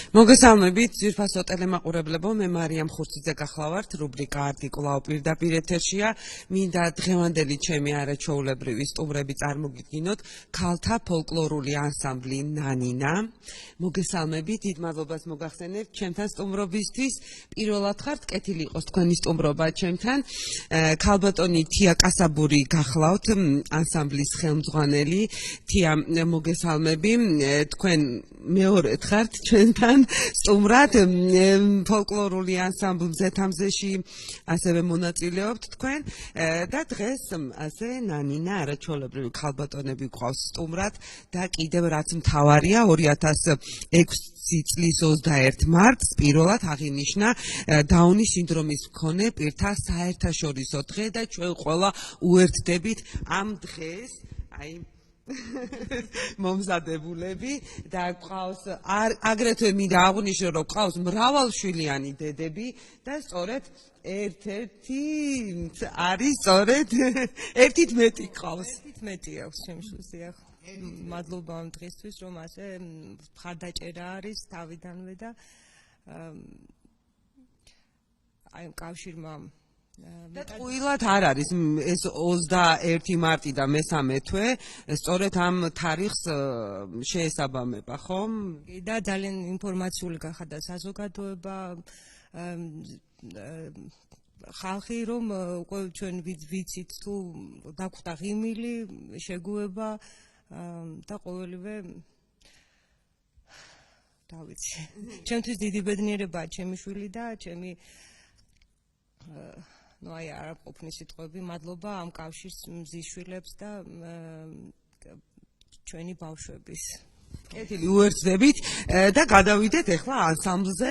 მოგესალმებით, ძვირფასო ტელემაყურებლებო, მე მარიამ ხურციძე გახლავართ, რუბრიკა არტიკულაო პირდაპირ ეთერშია. მინდა დღევანდელი ჩემი არაჩვეულებრივი სტუმრები წარმოგიდგინოთ, ქალთა ფოლკლორული ანსამბლი ნანინა. მოგესალმებით, დიდ მადლობას მოგახსენებთ ჩემთან სტუმრობისთვის. პირველად ხართ, კეთილი იყოს თქვენი სტუმრობა ჩემთან. ქალბატონი თია კასაბური გახლავთ, ანსამბლის ხელმძღვანელი. თია, მოგესალმები, თქვენ მეორედ ხართ ჩვენთან სტუმრად ფოლკლორული ანსამბლ მზეთამზეში ასევე მონაწილეობთ თქვენ და დღეს ასე ნანინა არაჩვეულებრივი ქალბატონები გვყავს სტუმრად და კიდევ რაც მთავარია 2006 წლის 21 მარტს პირველად აღინიშნა დაუნის სინდრომის მქონე პირთა საერთაშორისო დღე და ჩვენ ყველა უერთდებით ამ დღეს მომზადებულები და გვყავს აგრეთვე მინდა აღვნიშნო რომ გვყავს მრავალშვილიანი დედები და სწორედ ერთ-ერთი არის სწორედ ერთით მეტი გყავს ერთით მეტი აქვს შემშულზე მადლობა ამ დღისთვის რომ ასე მხარდაჭერა არის თავიდანვე და აი კავშირმა და ტყუილად არ არის ეს 21 მარტი და მესამე თვე სწორედ ამ თარიღს შეესაბამება ხომ? და ძალიან ინფორმაციული გახადა საზოგადოება ხალხი რომ უკვე ჩვენ ვიცით თუ დაგვხვდა ღიმილი შეგუება და ყოველივე დავიცი ჩემთვის დიდი ბედნიერებაა ჩემი შვილი და ჩემი ну აი არ ყოფნის სიტყვები მადლობა ამ კავშირს მზისშვილებს და ჩვენი ბავშვების კეთილი უერთდებით და გადავიდეთ ახლა ანსამბლზე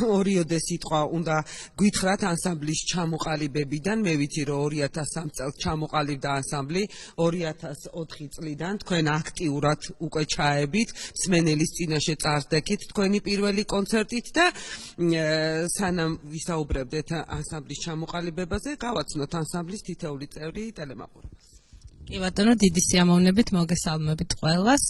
ორიოდე სიტყვა უნდა გითხრათ ანსამბლის ჩამოყალიბებიდან მე ვიცი რომ 2003 წელს ჩამოყალიბდა ანსამბლი 2004 წლიდან თქვენ აქტიურად უკვე ჩაებით მსმენელის წინაშე წარსდექით თქვენი პირველი კონცერტით და სანამ ვისაუბრებდეთ ანსამბლის ჩამოყალიბებაზე გავაცნოთ ანსამბლის თითოეული წევრი ტელემაყურებელს კი ბატონო დიდი სიამოვნებით მოგესალმებით ყველას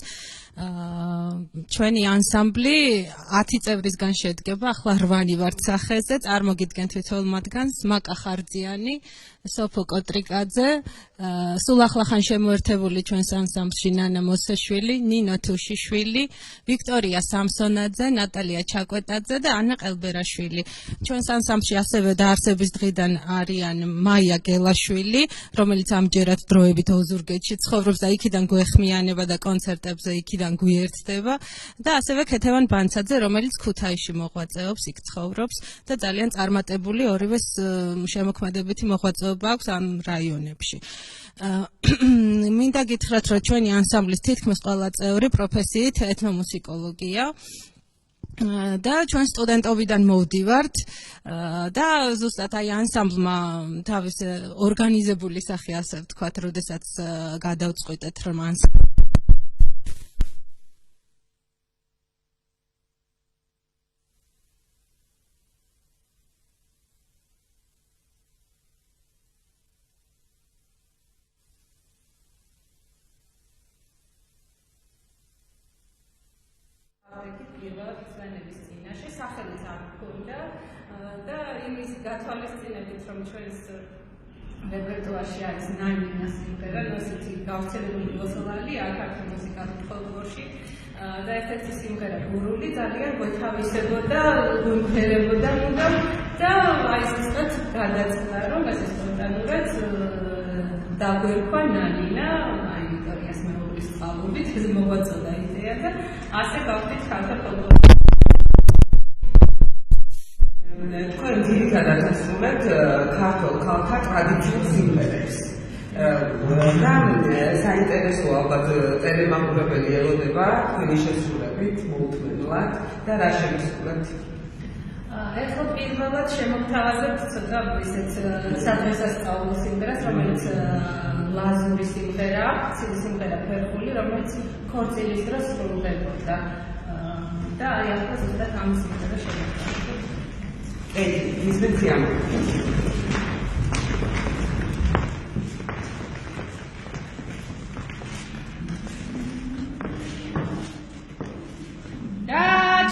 ჩვენი ანსამბლი 10 წევრისგან შედგება, ახლა 8 ვართ სახეზე, წარმოგიდგენთ თითოეულ მათგანს, მაკა ხარძიანი, სოფო კოტრიკაძე, სულ ახლახან შემოერთებული ჩვენს ანსამბლში ნანა მოსაშვილი, ნინო თუშიშვილი, ვიქტორია სამსონაძე, ნატალია ჩაკვეტაძე და ანა ყელბერაშვილი. ჩვენს ანსამბლში ასევე დაარსების დღიდან არიან მაია გელაშვილი, რომელიც ამჯერად დროებით ოზურგეთში ცხოვრობს და იქიდან გვეხმიანება და კონცერტებზე იქიდან გვიერთდება და ასევე ქეთევან ბანცაძე, რომელიც ქუთაისში მოღვაწეობს, იქ ცხოვრობს და ძალიან წარმატებული ორივეს შემოქმედებითი მოღვაწეობა აქვს ამ რაიონებში. მინდა გითხრათ, რომ ჩვენი ანსამბლის თითქმის ყველა წევრი პროფესიით ეთნომუსიკოლოგია და ჩვენ სტუდენტობიდან მოვდივართ და ზუსტად აი ანსამბლმა თავის ორგანიზებული სახე ასე ვთქვათ, როდესაც გადავწყვიტეთ რომ სახელით არ მქონდა და იმის გათვალისწინებით რომ ჩვენს რეპერტუარში არის ნანინა სიმღერა, ნოსითი გავრცელებული მოსავალი აქ მუსიკალურ ფოლკლორში და ერთ-ერთი სიმღერა გურული ძალიან გვეთავისებოდა, გვიმღერებოდა მუდამ და აი ზუსტად გადაწყდა რომ ეს სპონტანურად დაგვერქვა ნანინა, აი ვიქტორიას მეუღლის წყალობით მოგვაწოდა იდეა და ასე გავხდით ქალთა ფოლკლორი თქვენ ძირითადად ასრულებთ ქართულ ქალთა ტრადიციულ სიმღერებს და საინტერესო ალბათ ტელემაყურებელი ელოდება თქვენი შესრულებით მოუთმენლად და რა შემოსულებთ? ეხლა პირველად შემოგთავაზებთ ცოტა ისეთ სადღესასწაულო სიმღერას, რომელიც ლაზური სიმღერაა, ცივი სიმღერა ფერხული, რომელიც ქორწილის დროს სრულდებოდა და აი ახლა ზუსტად ამ სიმღერას შემოგთავაზებთ. Mis pensiamo. Da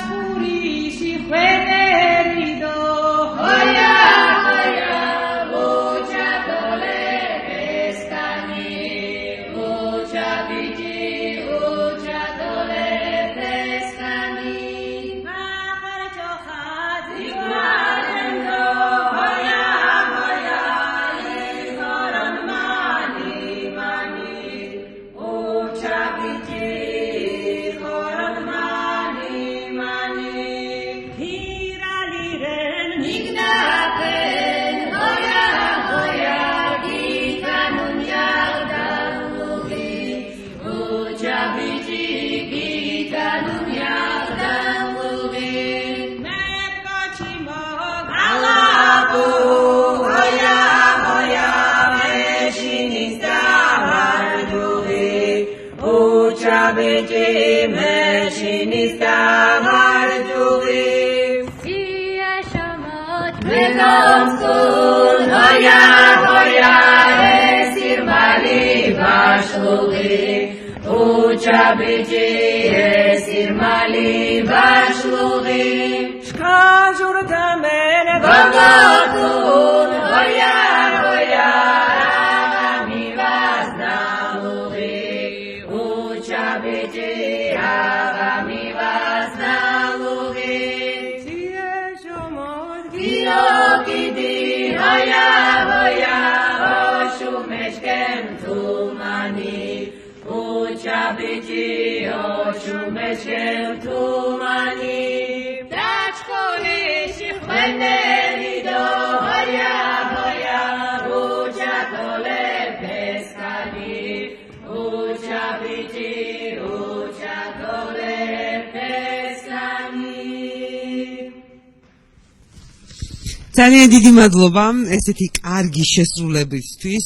ძალიან დიდი მადლობა ესეთი კარგი შესრულებისთვის.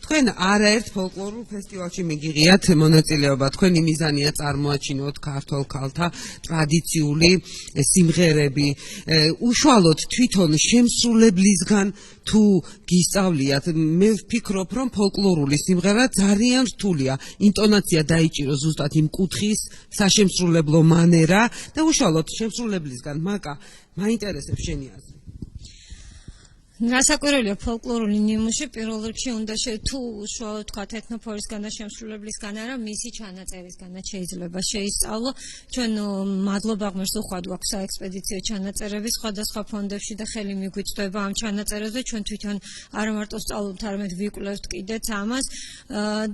თქვენ არაერთ ფოლკლორულ ფესტივალში მიგიღიათ მონაწილეობა. თქვენი მიზანია წარმოაჩინოთ ქართულ ქალთა ტრადიციული სიმღერები. უშუალოდ თვითონ შემსრულებლისგან თუ გისწავლიათ, მე ვფიქრობ, რომ ფოლკლორული სიმღერა ძალიან რთულია. ინტონაცია დაიჭირო ზუსტად იმ კუთხის საშემსრულებლო მანერა და უშუალოდ შემსრულებლისგან მაკა მაინტერესებს შენი აზრი. რასაკვირველია ფოლკლორული ნიმუში პირველ რიგში უნდა თუ უშუალოდ თქვა ეთნოფორისგან და შემსრულებლისგან არა მისი ჩანაწერისგანაც შეიძლება შეისწავლო. ჩვენ მადლობა ღმერთს უხვად გვაქვს საექსპედიციო ჩანაწერები სხვადასხვა ფონდებში და ხელი მიგვიწვდება ამ ჩანაწერებზე. ჩვენ თვითონ არა მარტო სწავლობთ, არამედ ვიკვლევთ კიდეც ამას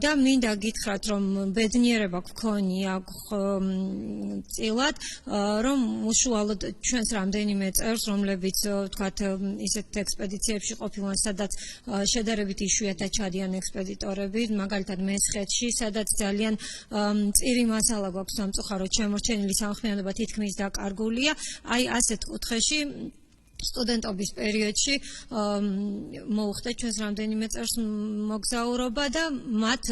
და მინდა გითხრათ, რომ ბედნიერება გქონია წილად, რომ უშუალოდ ჩვენს რამდენიმე წევრს, რომლებიც თქვათ ისეთ ექსპედიციებში ყოფილან, სადაც შედარებით იშვიათად ჩადიან ექსპედიტორები, მაგალითად მესხეთში, სადაც ძალიან წირი მასალა გვაქვს სამწუხაროდ შემორჩენილი, სამხმიანობა თითქმის დაკარგულია. აი ასეთ კუთხეში სტუდენტობის პერიოდში მოუხდეთ ჩვენს რამდენიმე წელს მოგზაურობა და მათ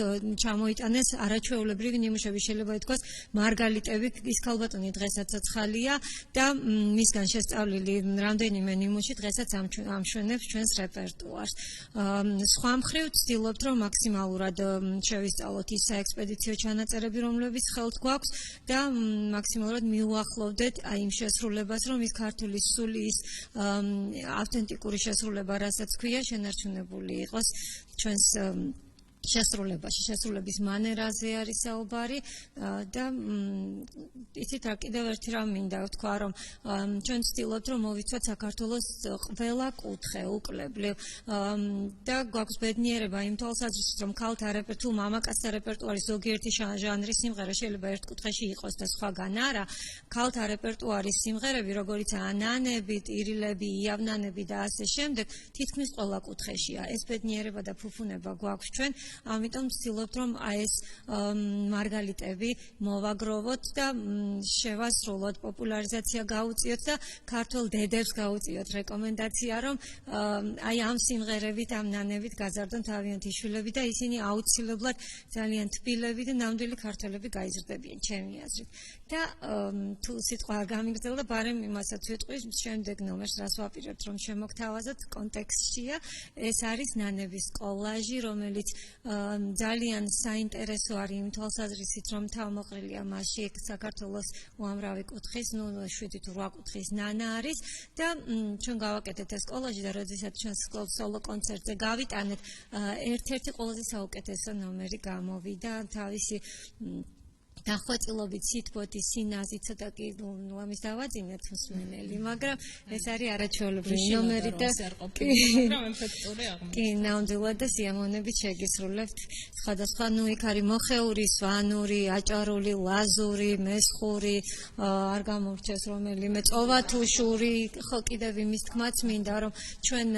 ჩამოიტანეს არაჩვეულებრივი ნიმუშები, შეიძლება ითქვას მარგალიტები, ის ქალბატონი დღესაც ცოცხალია და მისგან შესწავლილი რამდენიმე ნიმუში დღესაც ამშვენებს ჩვენს რეპერტუარს. სხვა მხრივ ვცდილობთ, რომ მაქსიმალურად შევისწავლოთ ის საექსპედიციო ჩანაწერები, რომლებიც ხელთ გვაქვს და მაქსიმალურად მიუახლოვდეთ აი იმ შესრულებას, რომ ის ქართული სულის ავთენტიკური შესრულება, რასაც ქვია, შენარჩუნებული იყოს ჩვენს შესრულებაში, შესრულების მანერაზე არის საუბარი და იცით რა, კიდევ ერთი რამ მინდა ვთქვა, რომ ჩვენ ვცდილობთ, რომ მოვიცვათ საქართველოს ყველა კუთხე უკლებლივ და გვაქვს ბედნიერება იმ თვალსაზრისით, რომ ქალთა რეპერტუარი, მამაკაცთა რეპერტუარი ზოგიერთი ჟანრის სიმღერა შეიძლება ერთ კუთხეში იყოს და სხვაგან არა. ქალთა რეპერტუარის სიმღერები, როგორიცაა ნანები, ტირილები, იავნანები და ასე შემდეგ, თითქმის ყველა კუთხეშია. ეს ბედნიერება და ფუფუნება გვაქვს ჩვენ. ამიტომ ვცდილობთ, რომ ეს მარგალიტები მოვაგროვოთ და შევასრულოთ, პოპულარიზაცია გაუწიოთ და ქართულ დედებს გაუწიოთ რეკომენდაცია, რომ აი ამ სიმღერებით, ამ ნანებით გაზარდონ თავიანთი შვილები და ისინი აუცილებლად ძალიან თბილები და ნამდვილი ქართველები გაიზრდებიან, ჩემი აზრით. და თუ სიტყვა არ გამიგრძელდა, ბარემ იმასაც ვიტყვის, შემდეგ ნომერს რას ვაპირებთ, რომ შემოგთავაზოთ, კონტექსტშია. ეს არის ნანების კოლაჟი, რომელიც ძალიან საინტერესო არის იმ თვალსაზრისით, რომ თავმოყრილია მასში საქართველოს უამრავი კუთხის, 7-8 კუთხის ნანა არის და ჩვენ გავაკეთეთ ეს კოლაჟი და როდესაც ჩვენ სოლო კონცერტზე გავიტანეთ, ერთ-ერთი ყველაზე საუკეთესო ნომერი გამოვიდა თავისი დახვეწილობით სითბოთი სინაზი ცოტა კი ნუ ამის დავაძინეთ მსმენელი, მაგრამ ეს არის არაჩვეულებრივი ნომერი და კი ნამდვილად და სიამოვნებით შეგისრულებთ სხვადასხვა ნუ იქ არის მოხეული, სვანური, აჭარული, ლაზური, მესხური, არ გამორჩეს რომელიმე წოვათუშური, ხო კიდევ იმის თქმაც მინდა რომ ჩვენ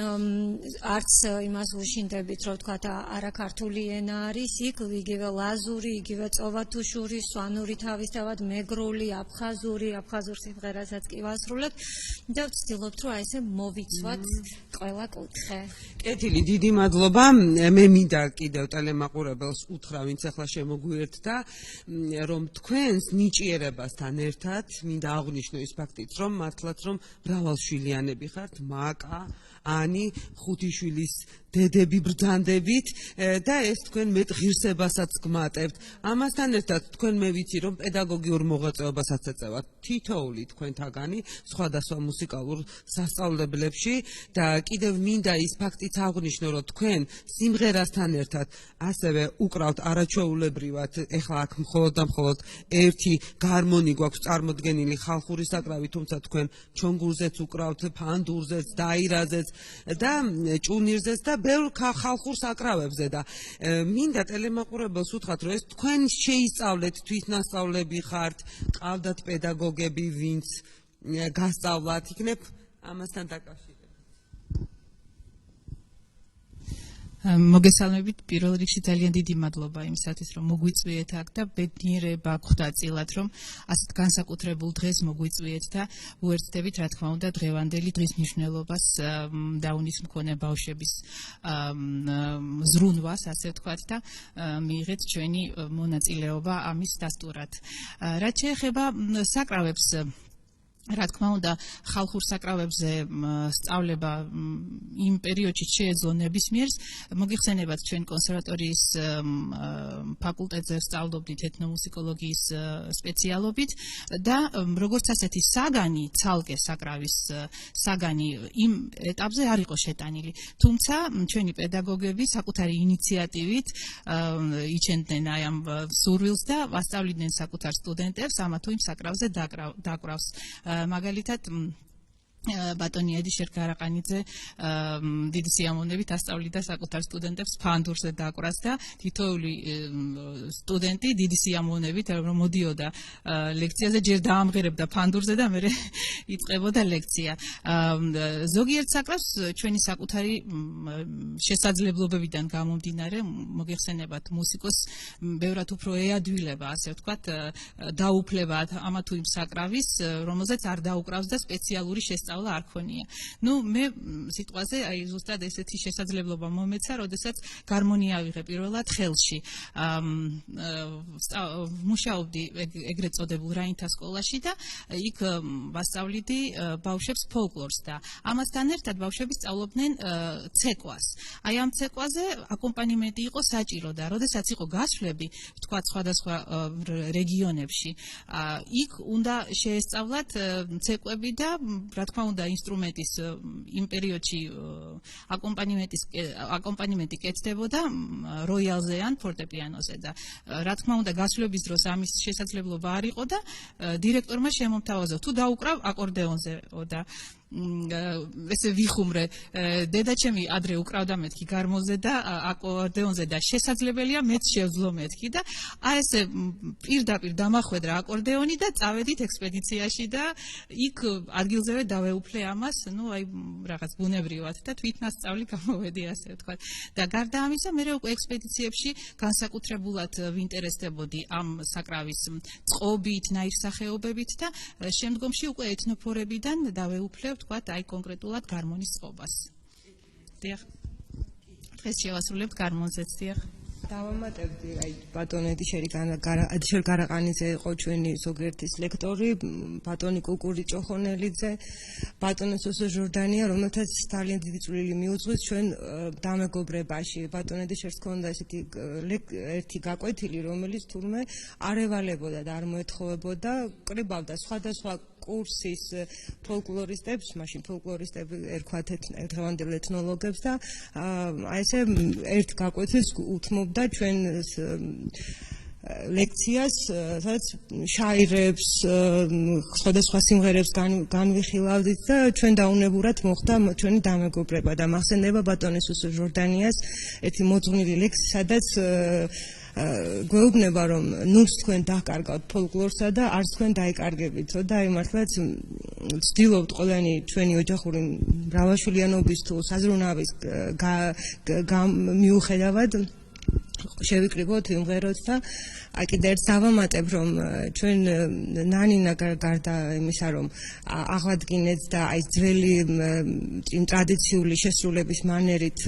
არც იმას ვუშინდებით რომ თქვა არაქართული ენა არის იქ იგივე ლაზური, იგივე წოვათუშური სვანური თავისთავად მეგრული, აფხაზური სიმღერასაც კი ვასრულებთ და ვცდილობთ რომ აი ესე მოვიცვათ ყველა კუთხე. კეთილი, დიდი მადლობა. მე მინდა კიდევ ტელემაყურებელს უთხრა, ვინც ახლა შემოგვიერთდა, რომ თქვენს ნიჭიერებასთან ერთად მინდა აღვნიშნო ის ფაქტიც, რომ მართლაც რომ მრავალშვილიანები ხართ, მაკა, ანი, ხუთი შვილის დედები ბრძანდებით და ეს თქვენ მეტ ღირსებასაც გმატებთ. ამასთან ერთად თქვენ მე ვიცი რომ პედაგოგიურ მოღვაწეობასაც ეწევათ თითოეული თქვენთაგანი სხვადასხვა მუსიკალურ სასწავლებლებში და კიდევ მინდა ის ფაქტიც აღვნიშნო რომ თქვენ სიმღერასთან ერთად ასევე უკრავთ არაჩვეულებრივად ეხლა აქ მხოლოდ და მხოლოდ ერთი გარმონი გვაქვს წარმოდგენილი ხალხური საკრავი თუმცა თქვენ ჩონგურზეც უკრავთ ფანდურზეც დაირაზეც და ჭუნირზეც და ბევრ ხალხურ საკრავებზე და მინდა ტელემაყურებელს უთხრათ რომ ეს თქვენ შეისწავლეთ თვითნასწავლები ხართ ყავდათ პედაგოგები ვინც გასწავლათ იქნებ ამასთან დაკავშირებით მოგესალმებით პირველ რიგში ძალიან დიდი მადლობა იმისათვის რომ მოგვიწვიეთ აქ და ბედნიერება გხვდა წილად რომ ასეთ განსაკუთრებულ დღეს მოგვიწვიეთ და უერთდებით რა თქმა უნდა დღევანდელი დღის მნიშვნელობას დაუნის მქონე ბავშვების ზრუნვას ასე ვთქვათ და მიიღეთ ჩვენი მონაწილეობა ამის დასტურად რაც შეეხება საკრავებს რა თქმა უნდა ხალხურ საკრავებზე სწავლება იმ პერიოდში შეეძლო ნებისმიერს მოგიხსენებათ ჩვენ კონსერვატორიის ფაკულტეტზე სწავლობდით ეთნომუსიკოლოგიის სპეციალობით და როგორც ასეთი საგანი ცალკე საკრავის საგანი იმ ეტაპზე არ იყო შეტანილი თუმცა ჩვენი პედაგოგები საკუთარი ინიციატივით იჩენდნენ აი ამ სურვილს და ვასწავლიდნენ საკუთარ სტუდენტებს ამა თუ იმ საკრავზე დაკვრავს მაგალითად ბატონი ედიშერ გარაყანიძე დიდი სიამოვნებით ასწავლიდა საკუთარ სტუდენტებს ფანდურზე დაკვრას და თითოეული სტუდენტი დიდი სიამოვნებით რომ მოდიოდა ლექციაზე ჯერ დაამღერებდა ფანდურზე და მერე იწყებოდა ლექცია ზოგიერთ საკრავს ჩვენი საკუთარი შესაძლებლობებიდან გამომდინარე მოგეხსენებათ მუსიკოს ბევრად უფრო ეადვილება ასე ვთქვათ დაუფლება ამა თუ იმ საკრავის რომელზეც არ დაუკრავს და სპეციალური შესწავლა არ ქონია. ნუ მე სიტყვაზე აი ზუსტად ესეთი შესაძლებლობა მომეცა, როდესაც გარმონია ავიღე პირველად ხელში. მუშაობდი ეგრეთ წოდებულ რაინთა სკოლაში და იქ ვასწავლიდი ბავშვებს ფოლკლორს და ამასთან ერთად ბავშვები სწავლობდნენ ცეკვას. აი ამ ცეკვაზე აკომპანიმენტი იყო საჭირო და როდესაც იყო გასვლები, თქვა სხვადასხვა რეგიონებში, იქ უნდა შეესწავლათ ცეკვები და რა თქმა უნდა ინსტრუმენტის იმ პერიოდში აკომპანიმენტი კეთდებოდა როიალზე ან ფორტეპიანოზე და რა თქმა უნდა გასვლების დროს ამის შესაძლებლობა არ იყო და დირექტორმა შემომთავაზა თუ დაუკრავ აკორდეონზე და ესე ვიხუმრე დედაჩემი ადრე უკრავდა მეთქი გარმონზე და აკორდეონზე და შესაძლებელია მეც შევძლო მეთქი და აი ესე პირდაპირ დამახვედრა აკორდეონი და წავედით ექსპედიციაში და იქ ადგილზევე დავეუფლე ამას ნუ აი რაღაც ბუნებრივად და თვითნასწავლი გამოვედი ასე ვთქვათ და გარდა ამისა მე უკვე ექსპედიციებში განსაკუთრებულად ვინტერესდებოდი ამ საკრავის წყობით ნაირსახეობებით და შემდგომში უკვე ეთნოფორებიდან დავეუფლე ვთქვათ აი კონკრეტულად გარმონის წყობას. დიახ. დღეს შევასრულებთ გარმონზეც, დიახ. დავამატებდი აი ბატონ ედიშერ გარაყანიძე იყო ჩვენი ზოგიერთის ლექტორი, ბატონი კუკური ჭოხონელიძე, ბატონი სოსო ჟორდანია, რომელთაც ძალიან დიდი წვლილი მიუძღვის ჩვენ დამეგობრებაში. ბატონ ედიშერს ჰქონდა ესეთი ერთი გაკვეთილი, რომელიც თურმე არ ევალებოდა და არ მოეთხოვებოდა, კრიბავდა სხვადასხვა კურსის ფოლკლორისტებს, მაშინ ფოლკლორისტები ერქვათ დღევანდელ ეთნოლოგებს და აი ესე ერთ გაკვეთილს უთმობდა ჩვენ ლექციას, სადაც შაირებს, სხვადასხვა სიმღერებს განვიხილავდით და ჩვენ დაუნებურად მოხდა ჩვენი დამეგობრება და მახსენდება ბატონი სუსო ჟორდანიას ერთი მოძღვნილი ლექსი, სადაც გვეუბნება რომ ნუს თქვენ დაკარგავთ ფოლკლორსა და არც თქვენ დაიკარგებითო და აი მართლაც ვცდილობთ ყველანი ჩვენი ოჯახური მრავალშვილიანობის თუ საზრუნავის მიუხედავად შევიკრიბოთ, ვიმღეროთ და აი კიდე ერთ დავამატებ რომ ჩვენ ნანინა გარდა იმისა რომ აღვადგინეთ და აი ძველი იმ ტრადიციული შესრულების მანერით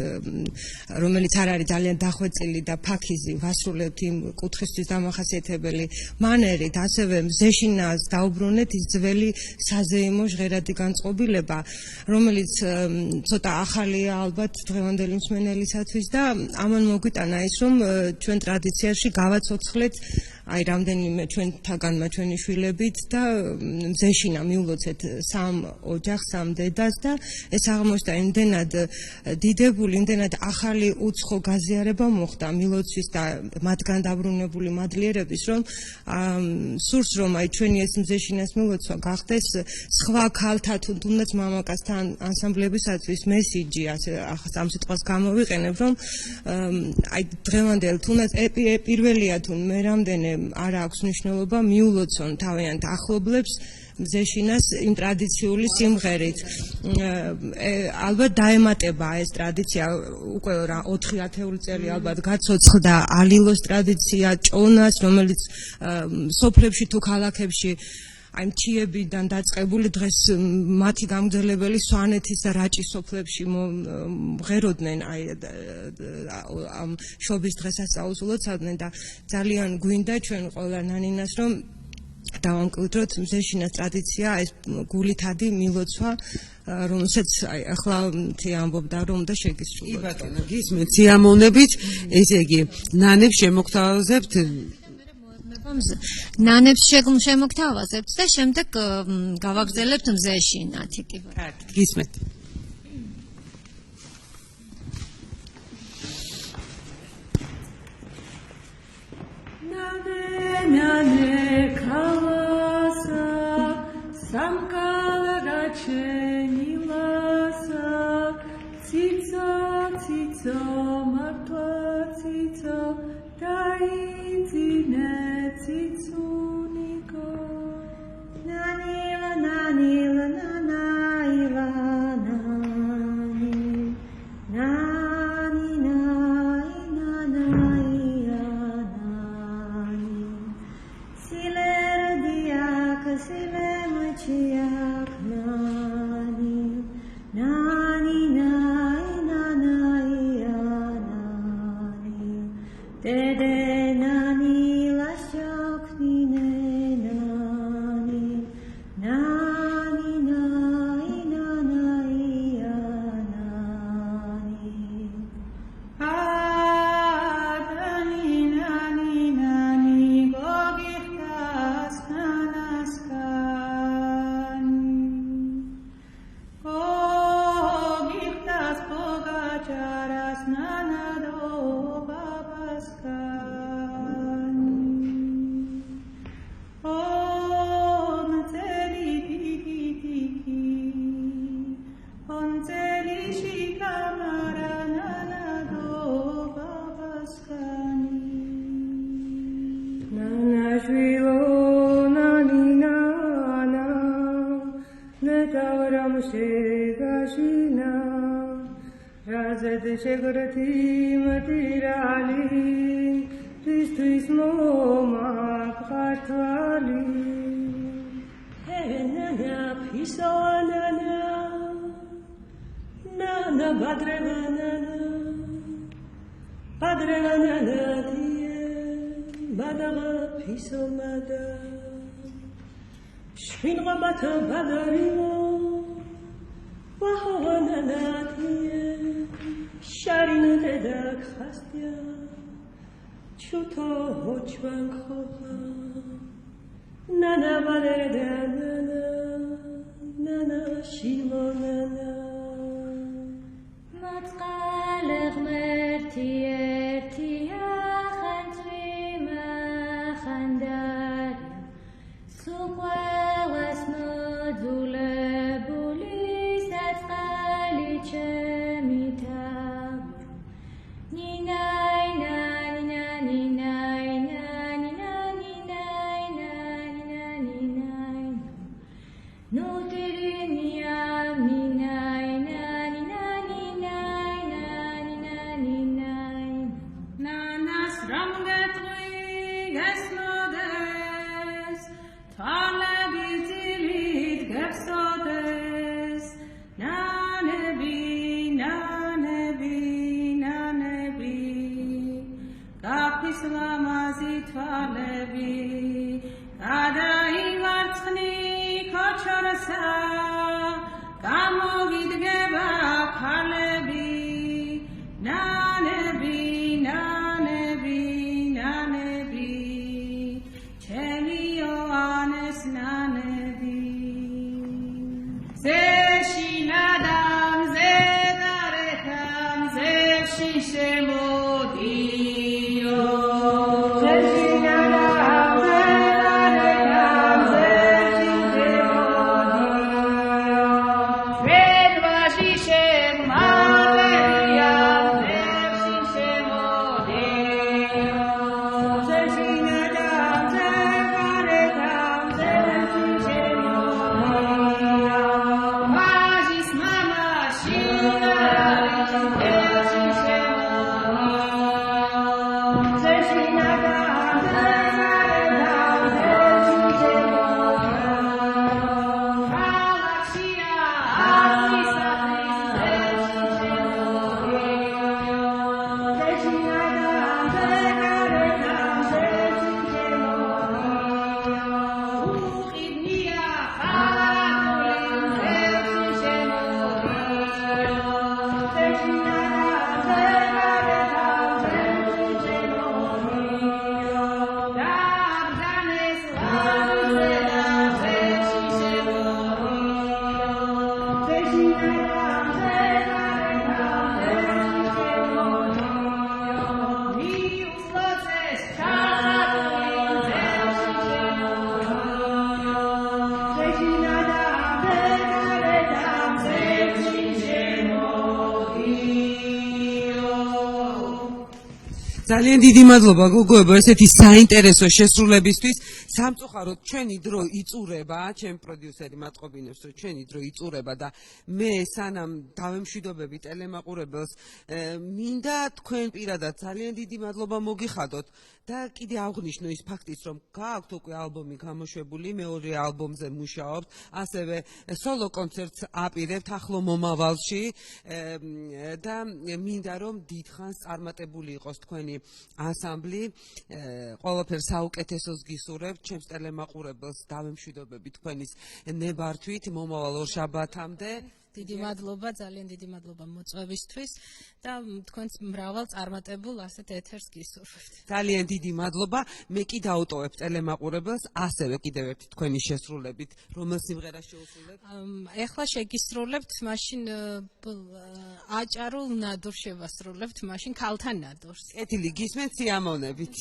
რომელიც არ არის ძალიან დახვეწილი და ფაქიზი ვასრულებთ იმ კუთხისთვის დამახასიათებელი მანერით ასევე მზეშინას დაუბრუნეთ ის ძველი საზეიმო ჟღერადი განწყობილება რომელიც ცოტა ახალია ალბათ დღევანდელი მსმენელისათვის და ამან მოგვიტანა ის რომ ჩვენ ტრადიციაში გავაცოცხლეთ აი რამდენიმე ჩვენთაგანმა ჩვენი შვილებით და მზეშინა მიულოცეთ სამ ოჯახს, სამ დედას და ეს აღმოჩნდა იმდენად დიდებული, იმდენად ახალი უცხო გაზიარება მოხდა მილოცვის და მათგან დაბრუნებული მადლიერების, რომ სურს რომ აი ჩვენი ეს მზეშინას მილოცვა გახდეს სხვა ქალთა თუნდაც მამაკაცთან ანსამბლებისათვის მესიჯი, ასე ამ სიტყვას გამოვიყენებ, რომ აი დღევანდელ თუნდაც პირველია თუ მე რამდენი არ აქვს მნიშვნელობა მიულოცონ თავიანთ ახლობლებს მზეშინას იმ ტრადიციული სიმღერით. ალბათ დაემატება ეს ტრადიცია უკვე 4 ათეული წელი ალბათ გაცოცხლდა ალილოს ტრადიცია, ჭონას, რომელიც სოფლებში თუ ქალაქებში აი მჩიებიდან დაწყებული დღეს მათი გამგზელებელი სვანეთის და რაჭის სოფლებში მღეროდნენ აი ამ შობის დღესაც აუსულოცავდნენ და ძალიან გვინდა ჩვენ ყველა ნანინას რომ დავამკვიდროთ მზეშინას ტრადიცია ეს გულითადი მილოცვა რომელსაც აი ახლა თი ამბობდა რომ და შეგისრულოთ. კი ბატონო გისმენთ სიამოვნებით ესე იგი ნანებს შემოგთავაზებთ ნანებს შემოგთავაზებთ და შემდეგ გავაგზავნებთ მზეშინათ კი კარგი გისმენთ ნანე ქალასა სამკალა ჩენილასა ციცა ციცა მარტო ციცა დაიძინე ციცუნიკო ნანილა ნანილა ნანაილა ნანი ნანი ნაი ნანაია ნანი სილერდიაკ სილემაჩიაკ ნანი ნანი ნაი ნანაია ნანი დედე შეგრეთი მტირალი თვისთვის მომაყართვალი ენანა ფისონანა ნანა ბადრევანანა თიე ბადაღა ფისომადა შვინღამათ ბადარიმო ვაჰოვანანა თიე შარინო დედა ხასტია ჩუთო ჰოჩვან ხოხა ნანა ბადერდა ნანა შილო ნანა მაწყალე ღმერთი ერთია ხანწვიმა ძალიან დიდი მადლობა გოგოებო ესეთი საინტერესო შესრულებისთვის. სამწუხაროდ ჩვენი დრო იწურება, ჩემ პროდიუსერი მატყობინებს რომ ჩვენი დრო იწურება და მე სანამ დავემშვიდობები ტელემაყურებელს მინდა თქვენ პირადად ძალიან დიდი მადლობა მოგიხადოთ და კიდე აღვნიშნო ის ფაქტიც რომ გააქვთ უკვე ალბომი გამოშვებული, მეორე ალბომზე მუშაობთ, ასევე სოლო კონცერტს აპირებთ ახლო მომავალში და მინდა რომ დიდხანს წარმატებული იყოს თქვენი ანსამბლი, ყველაფერს საუკეთესოს გისურვებთ, ჩემს ტელემაყურებელს დავემშვიდობები თქვენის ნებართვით მომავალ ორშაბათამდე. დიდი მადლობა, ძალიან დიდი მადლობა მოწვევისთვის და თქვენს მრავალ წარმატებულ ასეთ ეთერს გისურვებთ. ძალიან დიდი მადლობა. მე კი დავუტოვებ ტელემაყურებელს ასევე კიდევ ერთი თქვენი შესრულებით, რომელ სიმღერას შეუსრულებთ? ეხლა შეგისრულებთ, მაშინ აჭარულ ნადურს შევასრულებთ, მაშინ ქალთა ნადურს. კეთილი, გისმენთ სიამოვნებით.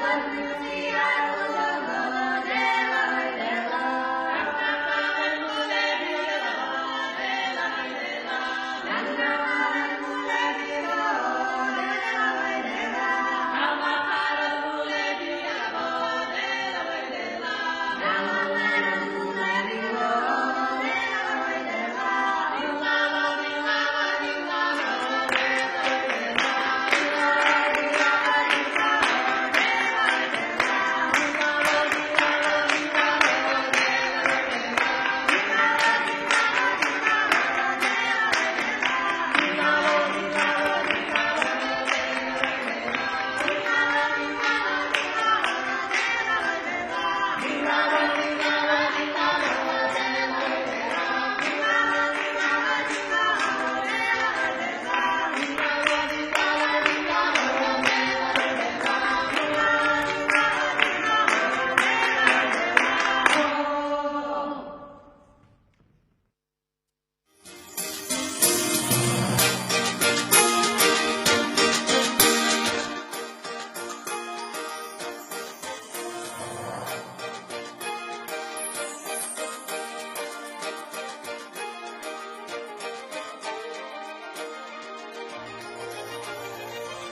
Thank you.